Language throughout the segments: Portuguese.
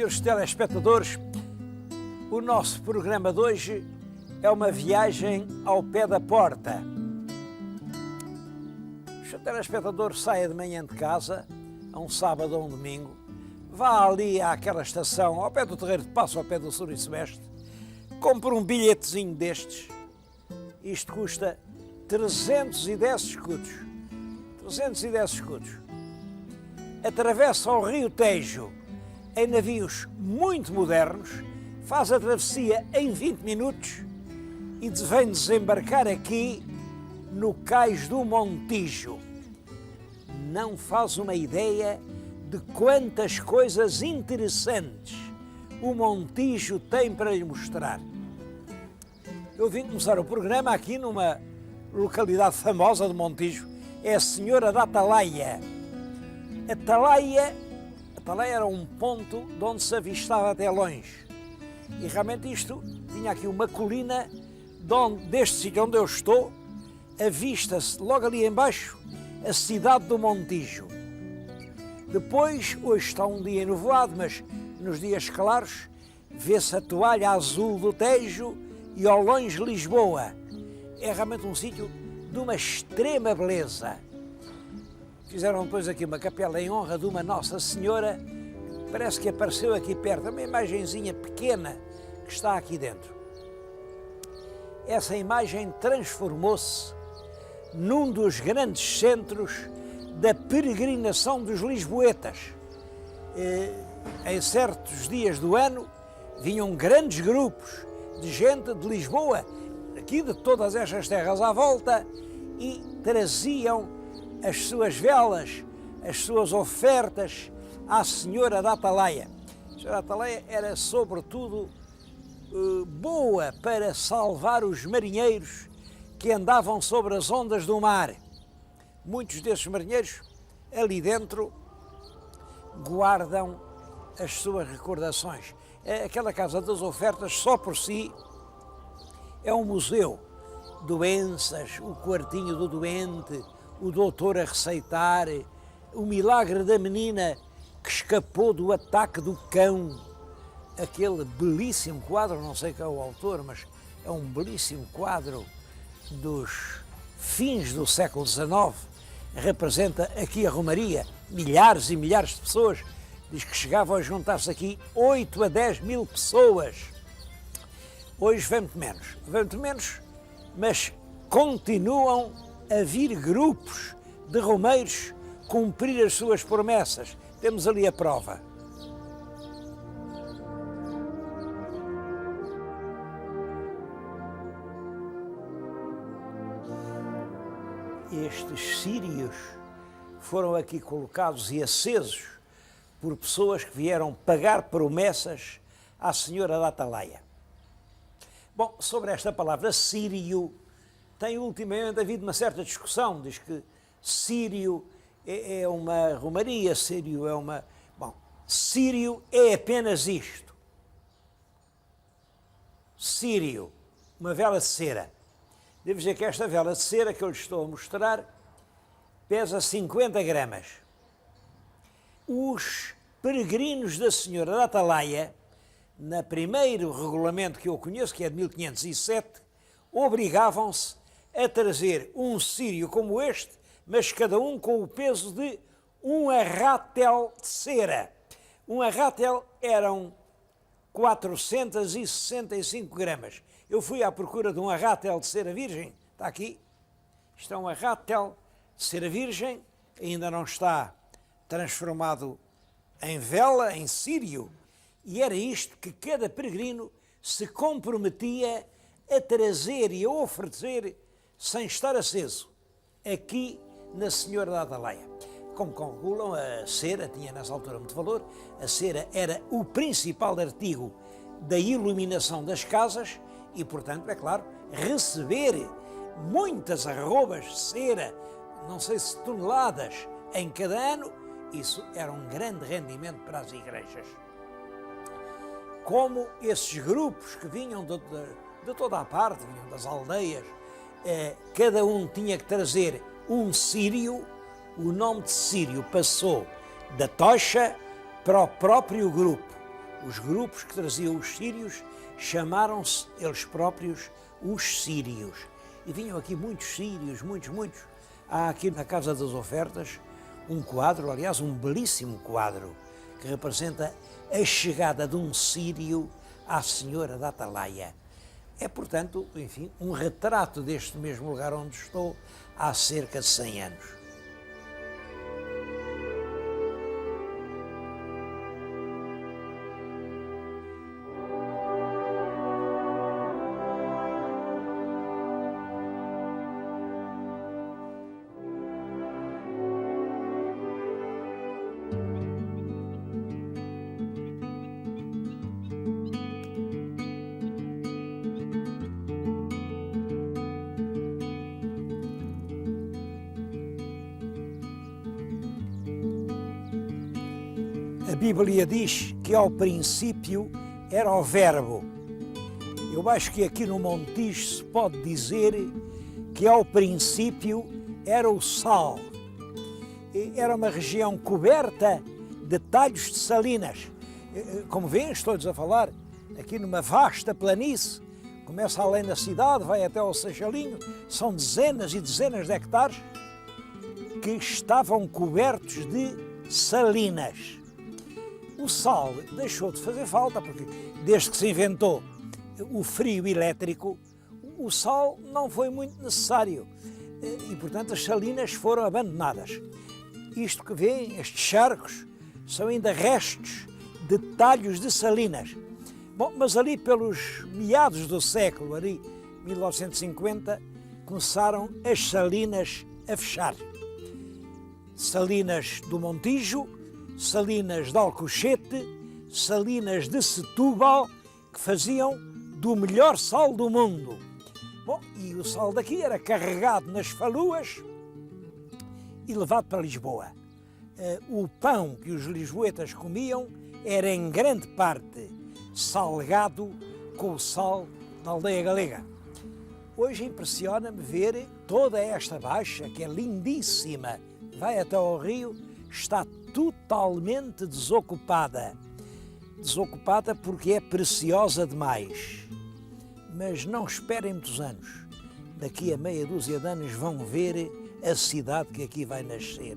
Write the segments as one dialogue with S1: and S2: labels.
S1: senhores telespectadores, o nosso programa de hoje é uma viagem ao pé da porta. Se o telespectador saia de manhã de casa, a um sábado ou um domingo, vá ali àquela estação, ao pé do Terreiro de Paço, ao pé do Sul e Sudeste, compre um bilhetezinho destes. Isto custa 310 escudos. 310 escudos. Atravessa o Rio Tejo em navios muito modernos, faz a travessia em 20 minutos e vem desembarcar aqui no Cais do Montijo. Não faz uma ideia de quantas coisas interessantes o Montijo tem para lhe mostrar. Eu vim começar o programa aqui numa localidade famosa do Montijo, é a Senhora da Atalaia. Atalaia era um ponto de onde se avistava até longe. E realmente isto tinha aqui uma colina deste sítio onde eu estou, avista-se logo ali embaixo a cidade do Montijo. Depois, hoje está um dia enovoado, mas nos dias claros vê-se a toalha azul do Tejo e ao longe Lisboa. É realmente um sítio de uma extrema beleza. Fizeram depois aqui uma capela em honra de uma Nossa Senhora, parece que apareceu aqui perto, uma imagenzinha pequena que está aqui dentro. Essa imagem transformou-se num dos grandes centros da peregrinação dos lisboetas. Em certos dias do ano vinham grandes grupos de gente de Lisboa, aqui de todas estas terras à volta, e traziam as suas velas, as suas ofertas à Senhora da Atalaia. A Senhora da Atalaia era, sobretudo, boa para salvar os marinheiros que andavam sobre as ondas do mar. Muitos desses marinheiros, ali dentro, guardam as suas recordações. Aquela Casa das Ofertas, só por si, é um museu. Doenças, o quartinho do doente, o doutor a receitar, o milagre da menina que escapou do ataque do cão, aquele belíssimo quadro, não sei quem é o autor, mas é um belíssimo quadro dos fins do século XIX, representa aqui a Romaria, milhares e milhares de pessoas, diz que chegavam a juntar-se aqui 8 a 10 mil pessoas. Hoje vem muito menos, mas continuam a vir grupos de romeiros cumprir as suas promessas. Temos ali a prova. Estes círios foram aqui colocados e acesos por pessoas que vieram pagar promessas à Senhora da Atalaia. Bom, sobre esta palavra sírio, tem ultimamente havido uma certa discussão. Diz que sírio é uma romaria, sírio é uma... Bom, sírio é apenas isto. Sírio, uma vela de cera. Devo dizer que esta vela de cera que eu lhe estou a mostrar pesa 50 gramas. Os peregrinos da Senhora da Atalaia, no primeiro regulamento que eu conheço, que é de 1507, obrigavam-se a trazer um círio como este, mas cada um com o peso de um arrátel de cera. Um arrátel eram 465 gramas. Eu fui à procura de um arrátel de cera virgem, está aqui. Isto é um arrátel de cera virgem, ainda não está transformado em vela, em círio, e era isto que cada peregrino se comprometia a trazer e a oferecer sem estar aceso, aqui na Senhora da Atalaia. Como calculam, a cera tinha nessa altura muito valor, a cera era o principal artigo da iluminação das casas e, portanto, é claro, receber muitas arrobas de cera, não sei se toneladas, em cada ano, isso era um grande rendimento para as igrejas. Como esses grupos que vinham de toda a parte, vinham das aldeias, cada um tinha que trazer um círio, o nome de círio passou da tocha para o próprio grupo. Os grupos que traziam os sírios chamaram-se eles próprios os sírios. E vinham aqui muitos sírios, muitos. Há aqui na Casa das Ofertas um quadro, aliás, um belíssimo quadro, que representa a chegada de um sírio à Senhora da Atalaia. É, portanto, enfim, um retrato deste mesmo lugar onde estou há cerca de 100 anos. A Bíblia diz que ao princípio era o Verbo. Eu acho que aqui no Montijo se pode dizer que ao princípio era o sal. Era uma região coberta de talhos de salinas. Como vêem, estou-lhes a falar aqui numa vasta planície. Começa além da cidade, vai até ao Seixalinho. São dezenas e dezenas de hectares que estavam cobertos de salinas. O sal deixou de fazer falta, porque desde que se inventou o frio elétrico, o sal não foi muito necessário e, portanto, as salinas foram abandonadas. Isto que vêem, estes charcos, são ainda restos de talhos de salinas. Bom, mas ali pelos meados do século, ali 1950, começaram as salinas a fechar. Salinas do Montijo, salinas de Alcochete, salinas de Setúbal, que faziam do melhor sal do mundo. Bom, e o sal daqui era carregado nas faluas e levado para Lisboa. O pão que os lisboetas comiam era em grande parte salgado com o sal da aldeia galega. Hoje impressiona-me ver toda esta baixa, que é lindíssima, vai até ao rio, está totalmente desocupada. Desocupada porque é preciosa demais. Mas não esperem muitos anos. Daqui a meia dúzia de anos vão ver a cidade que aqui vai nascer.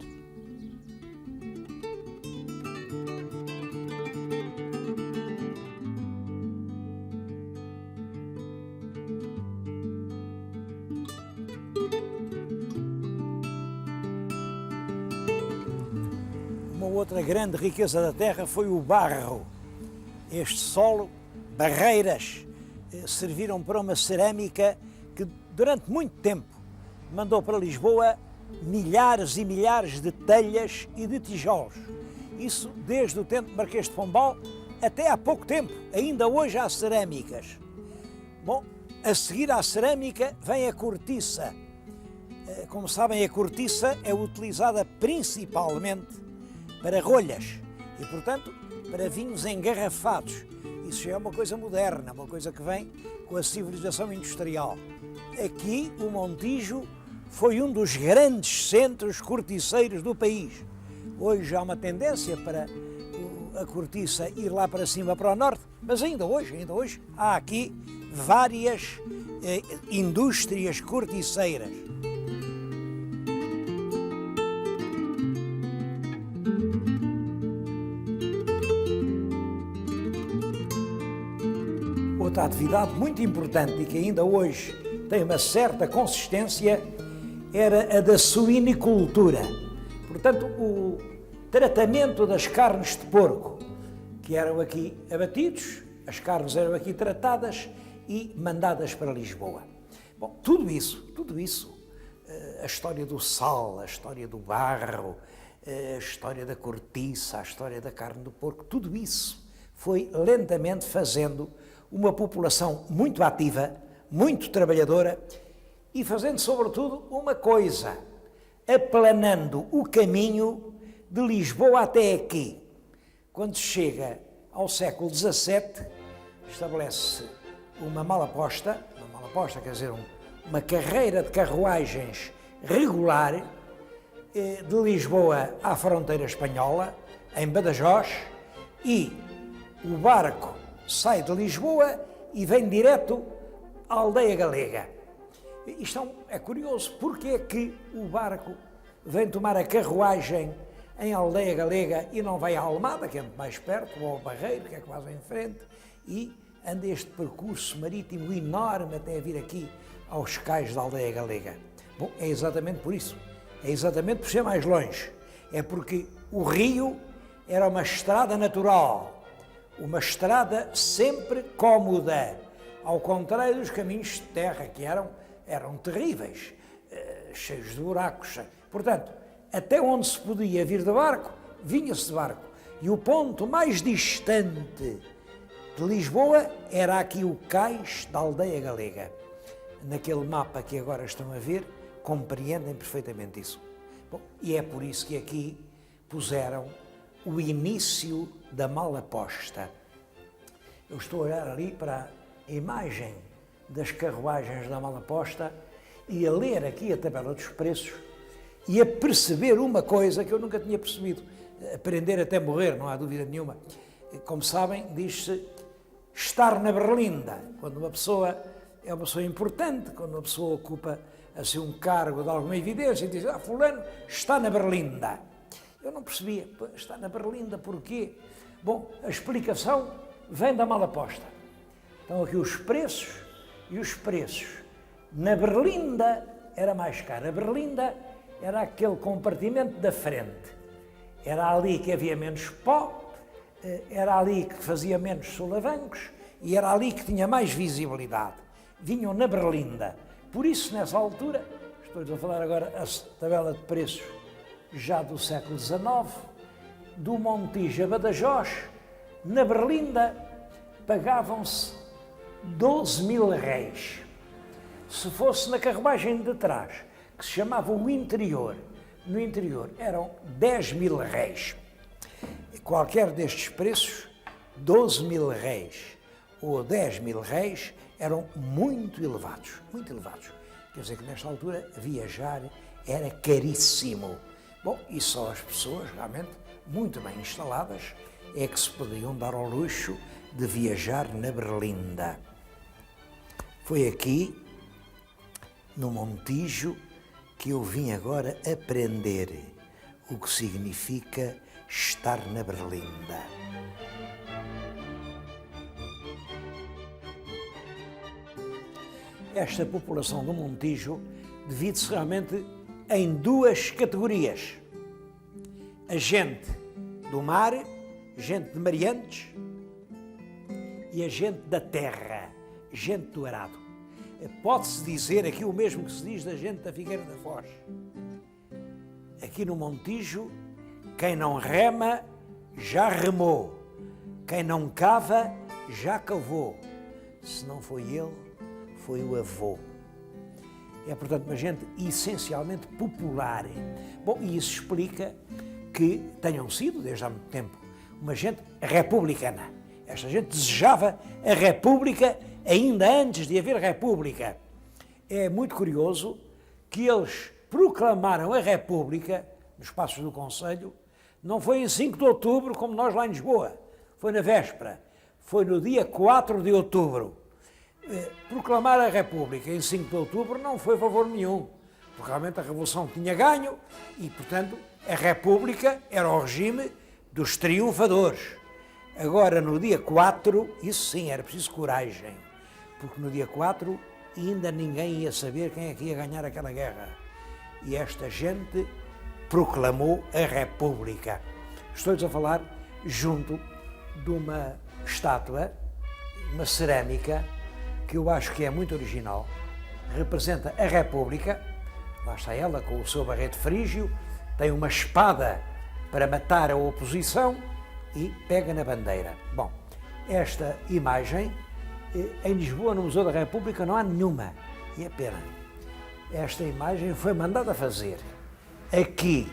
S1: Outra grande riqueza da terra foi o barro. Este solo, barreiras, serviram para uma cerâmica que durante muito tempo mandou para Lisboa milhares e milhares de telhas e de tijolos. Isso desde o tempo de Marquês de Pombal até há pouco tempo. Ainda hoje há cerâmicas. Bom, a seguir à cerâmica vem a cortiça. Como sabem, a cortiça é utilizada principalmente para rolhas e, portanto, para vinhos engarrafados. Isso já é uma coisa moderna, uma coisa que vem com a civilização industrial. Aqui, o Montijo foi um dos grandes centros corticeiros do país. Hoje há uma tendência para a cortiça ir lá para cima, para o norte, mas ainda hoje há aqui várias indústrias corticeiras. Outra atividade muito importante e que ainda hoje tem uma certa consistência era a da suinicultura. Portanto, o tratamento das carnes de porco, que eram aqui abatidos, as carnes eram aqui tratadas e mandadas para Lisboa. Bom, tudo isso, a história do sal, a história do barro, a história da cortiça, a história da carne do porco, tudo isso foi lentamente fazendo uma população muito ativa, muito trabalhadora e fazendo, sobretudo, uma coisa, aplanando o caminho de Lisboa até aqui. Quando se chega ao século XVII, estabelece uma malaposta, quer dizer, uma carreira de carruagens regular de Lisboa à fronteira espanhola, em Badajoz, e o barco sai de Lisboa e vem direto à aldeia galega. Isto é curioso, porque é que o barco vem tomar a carruagem em aldeia galega e não vai à Almada, que é muito mais perto, ou ao Barreiro, que é quase em frente, e anda este percurso marítimo enorme até vir aqui aos cais da aldeia galega. Bom, é exatamente por isso, é exatamente por ser mais longe, é porque o rio era uma estrada natural, uma estrada sempre cómoda, ao contrário dos caminhos de terra, que eram terríveis, cheios de buracos. Portanto, até onde se podia vir de barco, vinha-se de barco. E o ponto mais distante de Lisboa era aqui o cais da aldeia galega. Naquele mapa que agora estão a ver, compreendem perfeitamente isso. Bom, e é por isso que aqui puseram o início da Malaposta. Eu estou a olhar ali para a imagem das carruagens da Malaposta e a ler aqui a tabela dos preços e a perceber uma coisa que eu nunca tinha percebido. Aprender até morrer, não há dúvida nenhuma. Como sabem, diz-se estar na berlinda, quando uma pessoa é uma pessoa importante, quando uma pessoa ocupa assim um cargo de alguma evidência e diz, fulano está na berlinda. Eu não percebia, está na berlinda porquê? Bom, a explicação vem da Malaposta. Estão aqui os preços e os preços. Na berlinda era mais caro. A berlinda era aquele compartimento da frente. Era ali que havia menos pó, era ali que fazia menos solavancos e era ali que tinha mais visibilidade. Vinham na berlinda. Por isso, nessa altura, estou a falar agora a tabela de preços já do século XIX, do Montijo a Badajoz, na berlinda pagavam-se 12.000 réis. Se fosse na carruagem de trás, que se chamava o interior, no interior eram 10.000 réis. Qualquer destes preços, 12.000 réis ou 10.000 réis, eram muito elevados, muito elevados. Quer dizer que nesta altura viajar era caríssimo. Bom, e só as pessoas realmente muito bem instaladas é que se podiam dar ao luxo de viajar na berlinda. Foi aqui, no Montijo, que eu vim agora aprender o que significa estar na berlinda. Esta população do Montijo divide-se realmente em duas categorias. A gente do mar, gente de Mariantes, e a gente da terra, gente do arado. Pode-se dizer aqui o mesmo que se diz da gente da Figueira da Foz. Aqui no Montijo, quem não rema, já remou. Quem não cava, já cavou. Se não foi ele, foi o avô. É, portanto, uma gente essencialmente popular. Bom, e isso explica que tenham sido, desde há muito tempo, uma gente republicana. Esta gente desejava a República ainda antes de haver República. É muito curioso que eles proclamaram a República, nos Passos do Conselho, não foi em 5 de outubro, como nós lá em Lisboa, foi na véspera, foi no dia 4 de outubro. Proclamar a República em 5 de outubro não foi favor nenhum, porque realmente a Revolução tinha ganho e, portanto, a República era o regime dos triunfadores. Agora, no dia 4, isso sim, era preciso coragem, porque no dia 4 ainda ninguém ia saber quem é que ia ganhar aquela guerra. E esta gente proclamou a República. Estou-lhes a falar junto de uma estátua, uma cerâmica, que eu acho que é muito original, representa a República, lá está ela com o seu barrete frígio, tem uma espada para matar a oposição e pega na bandeira. Bom, esta imagem, em Lisboa, no Museu da República, não há nenhuma, e é pena. Esta imagem foi mandada fazer aqui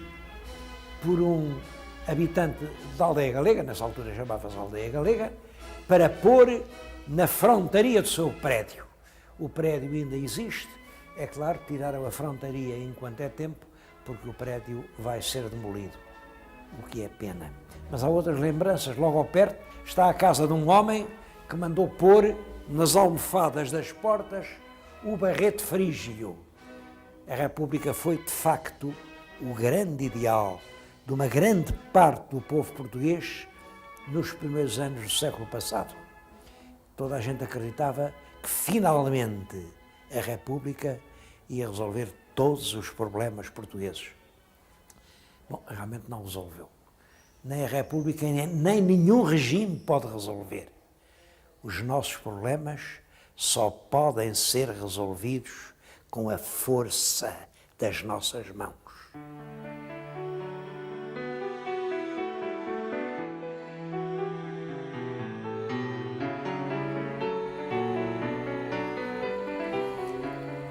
S1: por um habitante da aldeia galega, nessa altura chamava-se aldeia galega, para pôr na frontaria do seu prédio. O prédio ainda existe, é claro, tiraram a frontaria enquanto é tempo, porque o prédio vai ser demolido. o que é pena. Mas há outras lembranças. Logo ao perto está a casa de um homem que mandou pôr nas almofadas das portas o barrete frígio. A República foi, de facto, o grande ideal de uma grande parte do povo português nos primeiros anos do século passado. Toda a gente acreditava que, finalmente, a República ia resolver todos os problemas portugueses. Bom, realmente não resolveu. Nem a República, nem nenhum regime pode resolver. Os nossos problemas só podem ser resolvidos com a força das nossas mãos.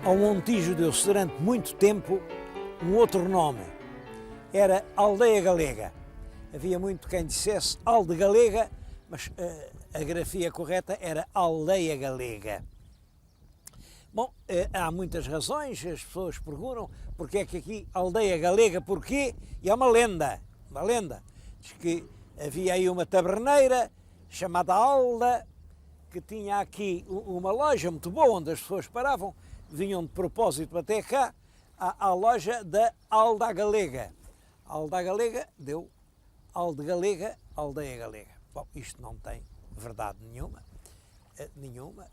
S1: Ao Montijo deu-se durante muito tempo um outro nome. Era Aldeia Galega. Havia muito quem dissesse Alde Galega, mas a grafia correta era Aldeia Galega. Bom, há muitas razões, as pessoas perguntam porque é que aqui Aldeia Galega, porquê? E é uma lenda. Diz que havia aí uma taberneira chamada Alda, que tinha aqui uma loja muito boa, onde as pessoas paravam, vinham de propósito até cá, à loja da Alda Galega. Alda Galega deu Alde Galega, Aldeia Galega. Bom, isto não tem verdade nenhuma.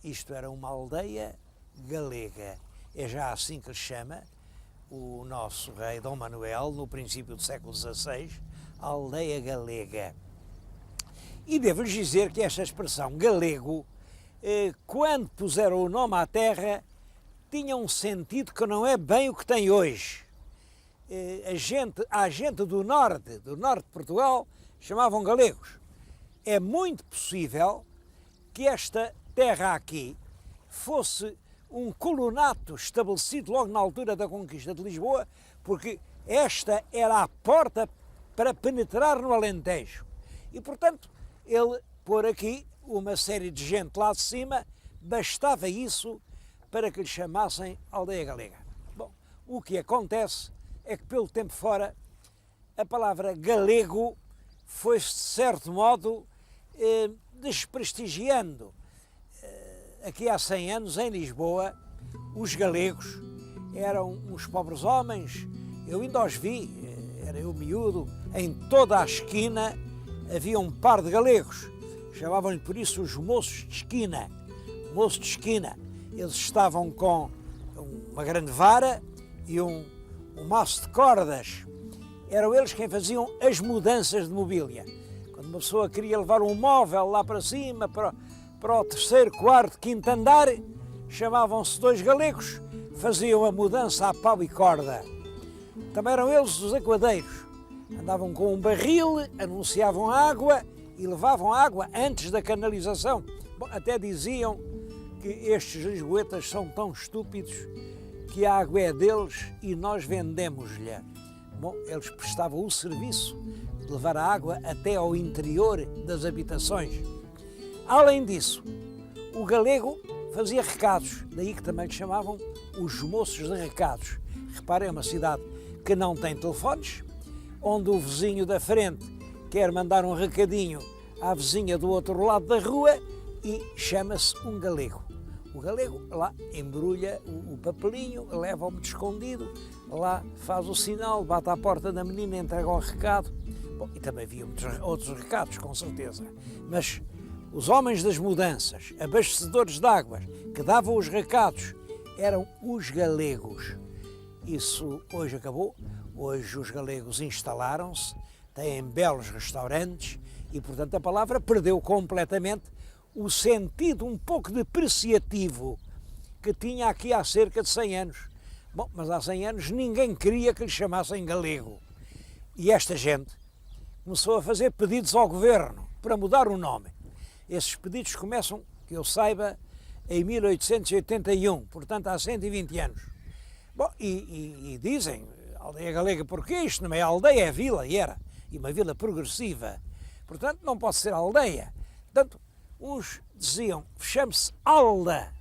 S1: Isto era uma aldeia galega. É já assim que lhe chama o nosso rei Dom Manuel, no princípio do século XVI, Aldeia Galega. E devo-lhes dizer que esta expressão galego, quando puseram o nome à terra, tinha um sentido que não é bem o que tem hoje. A gente do norte de Portugal, chamavam galegos. É muito possível que esta terra aqui fosse um colonato estabelecido logo na altura da conquista de Lisboa, porque esta era a porta para penetrar no Alentejo. E, portanto, ele pôr aqui uma série de gente lá de cima, bastava isso para que lhe chamassem Aldeia Galega. Bom, o que acontece é que, pelo tempo fora, a palavra galego foi, de certo modo, desprestigiando. Aqui há 100 anos, em Lisboa, os galegos eram uns pobres homens, eu ainda os vi, era eu miúdo, em toda a esquina havia um par de galegos, chamavam-lhe por isso os moços de esquina. Moços de esquina, eles estavam com uma grande vara e um maço de cordas. Eram eles quem faziam as mudanças de mobília. Quando uma pessoa queria levar um móvel lá para cima, para o terceiro, quarto, quinto andar, chamavam-se dois galegos, faziam a mudança a pau e corda. Também eram eles os aguadeiros. Andavam com um barril, anunciavam água e levavam água antes da canalização. Bom, até diziam que estes lisboetas são tão estúpidos que a água é deles e nós vendemos-lhe. Bom, eles prestavam o serviço de levar a água até ao interior das habitações. Além disso, o galego fazia recados, daí que também lhe chamavam os moços de recados. Reparem, é uma cidade que não tem telefones, onde o vizinho da frente quer mandar um recadinho à vizinha do outro lado da rua e chama-se um galego. O galego lá embrulha o papelinho, leva-o de escondido, lá faz o sinal, bate à porta da menina, entrega o recado. Bom, e também havia outros recados, com certeza. Mas os homens das mudanças, abastecedores de águas, que davam os recados, eram os galegos. Isso hoje acabou. Hoje os galegos instalaram-se, têm belos restaurantes e, portanto, a palavra perdeu completamente o sentido um pouco depreciativo que tinha aqui há cerca de 100 anos. Bom, mas há 100 anos ninguém queria que lhe chamassem galego. E esta gente começou a fazer pedidos ao governo para mudar o nome. Esses pedidos começam, que eu saiba, em 1881, portanto há 120 anos. Bom, e dizem, Aldeia Galega, porque isto não é aldeia, é vila, e era. E uma vila progressiva. Portanto, não pode ser aldeia. Portanto, uns diziam, chame-se Alda.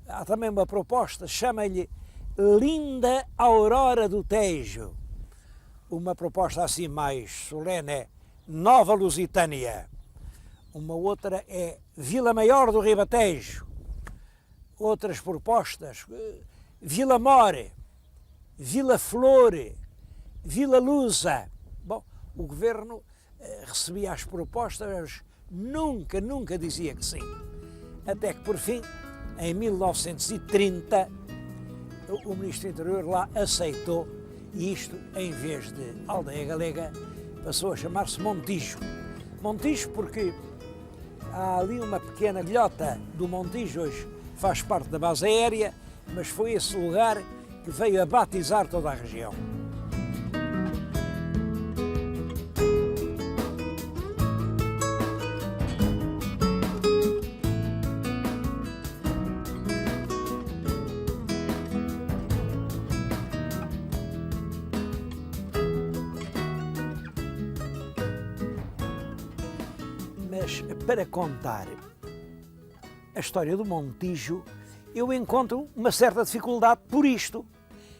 S1: Há também uma proposta, chama-lhe Linda Aurora do Tejo. uma proposta assim mais solene é Nova Lusitânia. Uma outra é Vila Maior do Ribatejo. Outras propostas, Vila More, Vila Flor, Vila Lusa. Bom, o governo recebia as propostas, nunca dizia que sim. Até que, por fim, em 1930, o Ministro do Interior lá aceitou, e isto, em vez de Aldeia Galega, passou a chamar-se Montijo. Montijo porque há ali uma pequena ilhota do Montijo, hoje faz parte da base aérea, mas foi esse lugar que veio a batizar toda a região. Mas para contar a história do Montijo, eu encontro uma certa dificuldade por isto.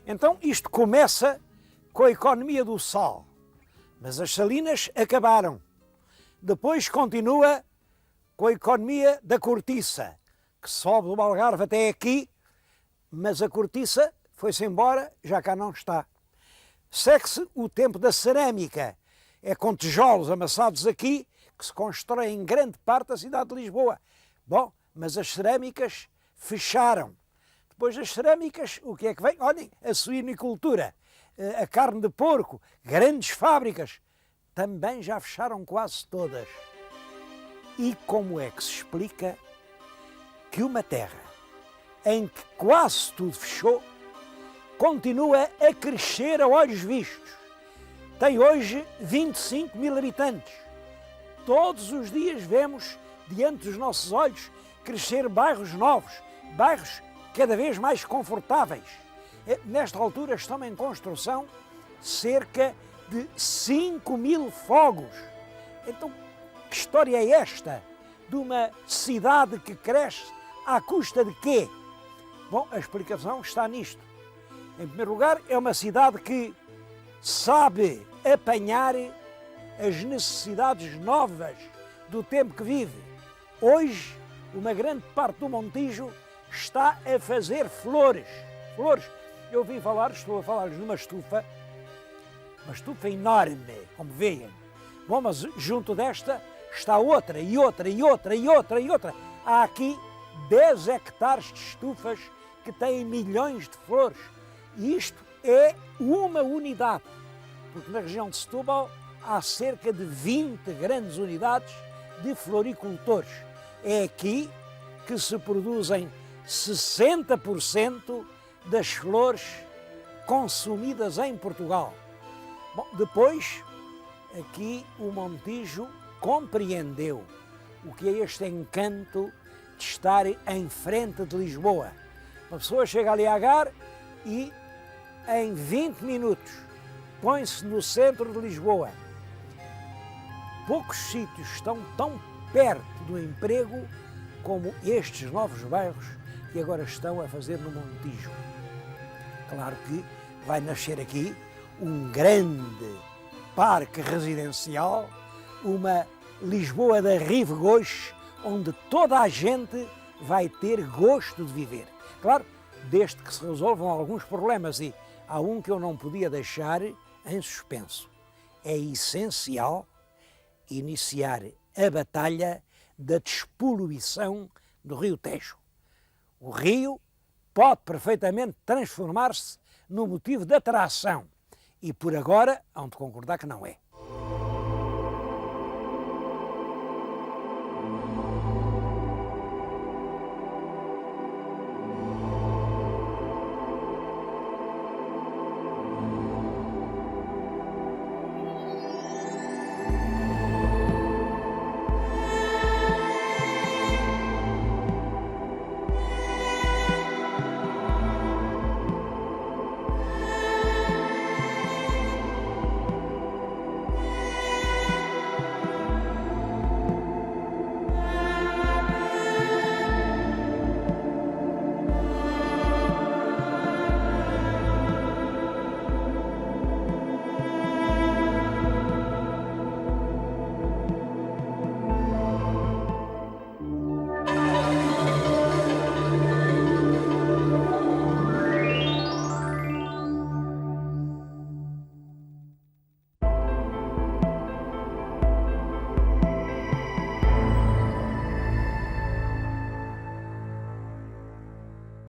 S1: Então, isto começa com a economia do sal, mas as salinas acabaram. Depois continua com a economia da cortiça, que sobe do Algarve até aqui, mas a cortiça foi-se embora, já cá não está. Segue-se o tempo da cerâmica, é com tijolos amassados aqui, que se constrói em grande parte a cidade de Lisboa. Bom, mas as cerâmicas fecharam. Depois das cerâmicas, o que é que vem? Olhem, a suinicultura, a carne de porco, grandes fábricas, também já fecharam quase todas. E como é que se explica que uma terra em que quase tudo fechou, continua a crescer a olhos vistos? Tem hoje 25 mil habitantes. Todos os dias vemos, diante dos nossos olhos, crescer bairros novos, bairros cada vez mais confortáveis. Nesta altura estão em construção cerca de 5 mil fogos. Então, que história é esta de uma cidade que cresce à custa de quê? Bom, a explicação está nisto. Em primeiro lugar, é uma cidade que sabe apanhar as necessidades novas do tempo que vive. Hoje, uma grande parte do Montijo está a fazer flores. Flores. Eu ouvi falar, estou a falar-lhes de uma estufa enorme, como veem. Bom, mas junto desta está outra, e outra, e outra, e outra, e outra. Há aqui 10 hectares de estufas que têm milhões de flores. E isto é uma unidade, porque na região de Setúbal há cerca de 20 grandes unidades de floricultores. É aqui que se produzem 60% das flores consumidas em Portugal. Bom, depois, aqui o Montijo compreendeu o que é este encanto de estar em frente de Lisboa. Uma pessoa chega ali a Agar e em 20 minutos põe-se no centro de Lisboa. Poucos sítios estão tão perto do emprego como estes novos bairros que agora estão a fazer no Montijo. Claro que vai nascer aqui um grande parque residencial, uma Lisboa da Rive Gauche, onde toda a gente vai ter gosto de viver. Claro, desde que se resolvam alguns problemas, e há um que eu não podia deixar em suspenso. É essencial iniciar a batalha da despoluição do Rio Tejo. O rio pode perfeitamente transformar-se num motivo de atração e por agora hão de concordar que não é.